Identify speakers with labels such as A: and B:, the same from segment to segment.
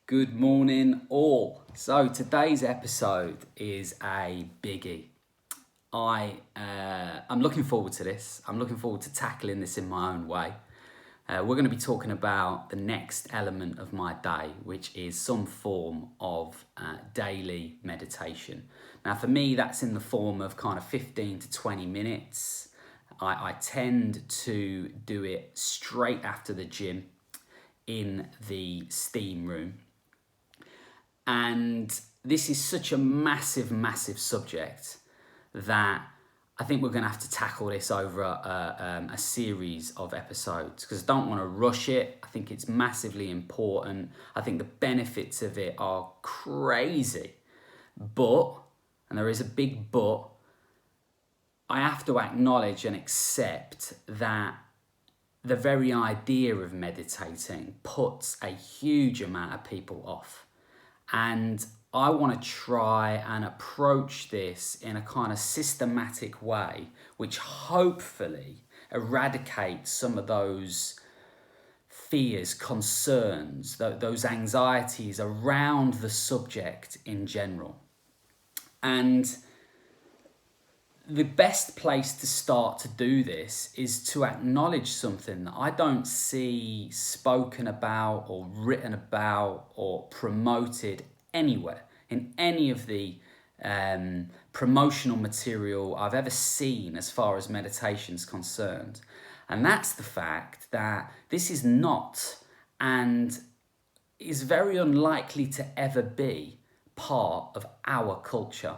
A: Good morning, all. So today's episode is a biggie. I'm looking forward to this. I'm looking forward to tackling this in my own way. We're going to be talking about the next element of my day, which is some form of daily meditation. Now, for me, that's in the form of kind of 15 to 20 minutes. I tend to do it straight after the gym in the steam room. And this is such a massive subject that I think we're going to have to tackle this over a series of episodes, because I don't want to rush it. I think it's massively important. I think the benefits of it are crazy. But, and there is a big but, I have to acknowledge and accept that the very idea of meditating puts a huge amount of people off. And I want to try and approach this in a kind of systematic way, which hopefully eradicates some of those fears, concerns, those anxieties around the subject in general. And the best place to start to do this is to acknowledge something that I don't see spoken about or written about or promoted anywhere in any of the promotional material I've ever seen as far as meditation is concerned. And that's the fact that this is not, and is very unlikely to ever be, part of our culture.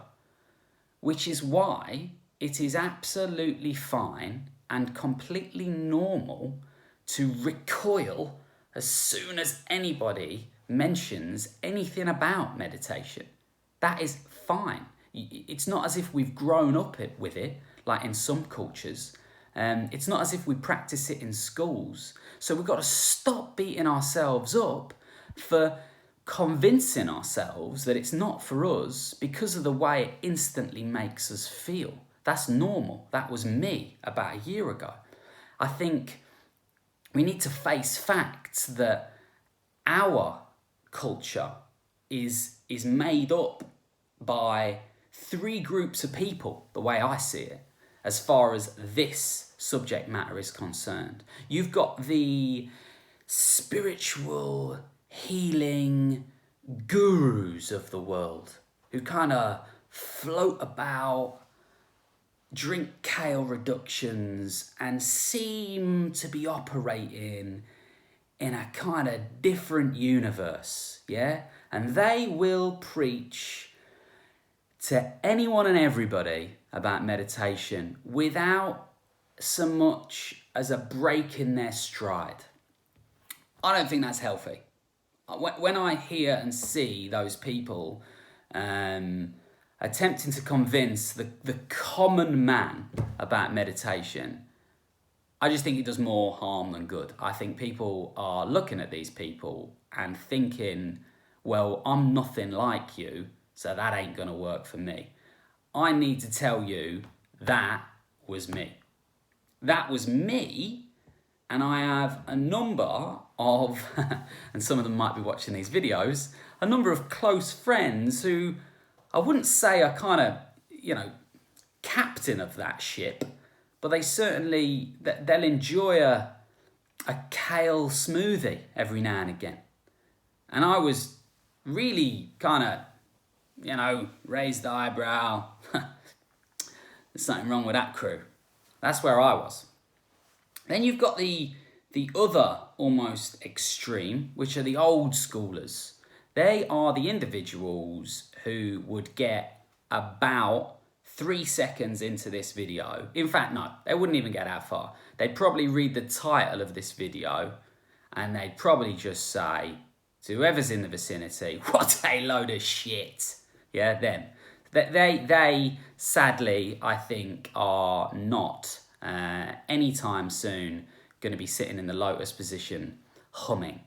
A: Which is why it is absolutely fine and completely normal to recoil as soon as anybody mentions anything about meditation. That is fine. It's not as if we've grown up with it, like in some cultures. It's not as if we practice it in schools. So we've got to stop beating ourselves up for convincing ourselves that it's not for us because of the way it instantly makes us feel. That's normal. That was me about a year ago. I think we need to face facts that our culture is made up by three groups of people, the way I see it, as far as this subject matter is concerned. You've got the spiritual healing gurus of the world who kind of float about, drink kale reductions, and seem to be operating in a kind of different universe, yeah? And they will preach to anyone and everybody about meditation without so much as a break in their stride. I don't think that's healthy. When I hear and see those people attempting to convince the common man about meditation, I just think it does more harm than good. I think people are looking at these people and thinking, well, I'm nothing like you, so that ain't going to work for me. I need to tell you, that was me. That was me. And I have a number of, and some of them might be watching these videos, a number of close friends who I wouldn't say are kind of, captain of that ship, but they certainly, they'll enjoy a kale smoothie every now and again. And I was really kind of, raised eyebrow. There's something wrong with that crew. That's where I was. Then you've got the other almost extreme, which are the old schoolers. They are the individuals who would get about 3 seconds into this video. In fact, no, they wouldn't even get that far. They'd probably read the title of this video and they'd probably just say to whoever's in the vicinity, what a load of shit. Yeah, them. They sadly, I think, are not anytime soon going to be sitting in the lotus position humming.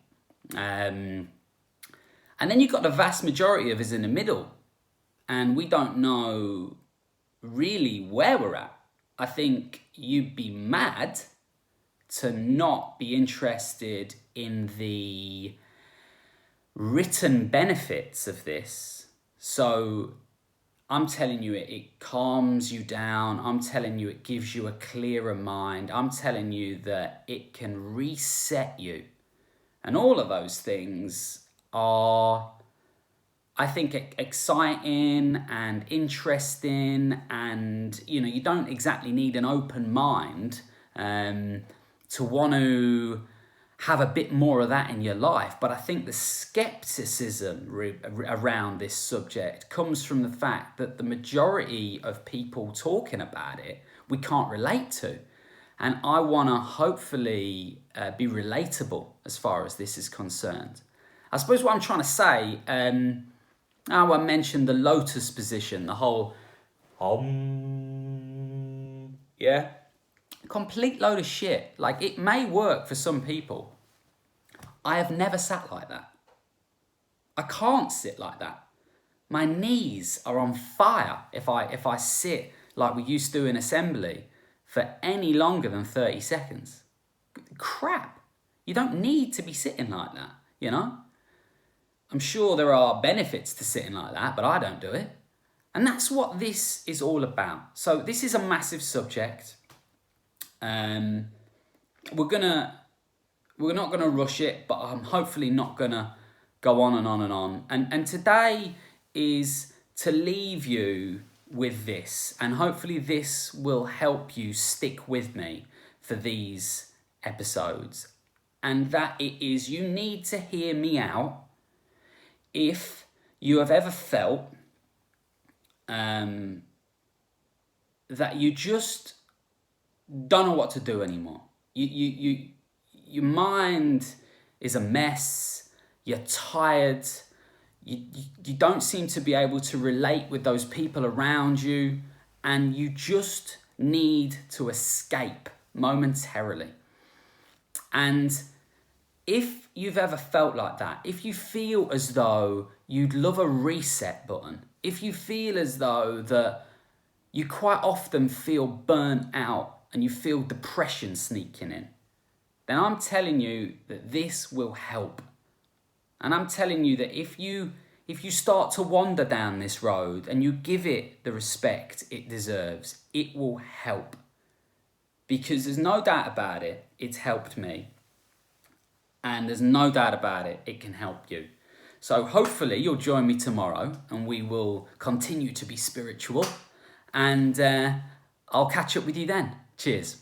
A: And then you've got the vast majority of us in the middle, and we don't know really where we're at. I think you'd be mad to not be interested in the written benefits of this. So I'm telling you, it calms you down. I'm telling you, it gives you a clearer mind. I'm telling you that it can reset you. And all of those things are, I think, exciting and interesting. And, you don't exactly need an open mind to want to have a bit more of that in your life. But I think the skepticism around this subject comes from the fact that the majority of people talking about it, we can't relate to. And I want to hopefully be relatable as far as this is concerned. I suppose what I'm trying to say, I mentioned the lotus position, the whole, yeah, complete load of shit. Like, it may work for some people. I have never sat like that. I can't sit like that. My knees are on fire if I sit like we used to in assembly for any longer than 30 seconds. Crap. You don't need to be sitting like that, I'm sure there are benefits to sitting like that, but I don't do it. And that's what this is all about. So this is a massive subject. We're not gonna rush it, but I'm hopefully not gonna go on and on and on. And today is to leave you with this, and hopefully this will help you stick with me for these episodes. And that it is, you need to hear me out if you have ever felt that you just don't know what to do anymore. Your mind is a mess. You're tired. You don't seem to be able to relate with those people around you, and you just need to escape momentarily. And if you've ever felt like that, if you feel as though you'd love a reset button, if you feel as though that you quite often feel burnt out and you feel depression sneaking in, then I'm telling you that this will help. And I'm telling you that if you start to wander down this road and you give it the respect it deserves, it will help. Because there's no doubt about it, it's helped me. And there's no doubt about it, it can help you. So hopefully you'll join me tomorrow and we will continue to be spiritual. And I'll catch up with you then. Cheers.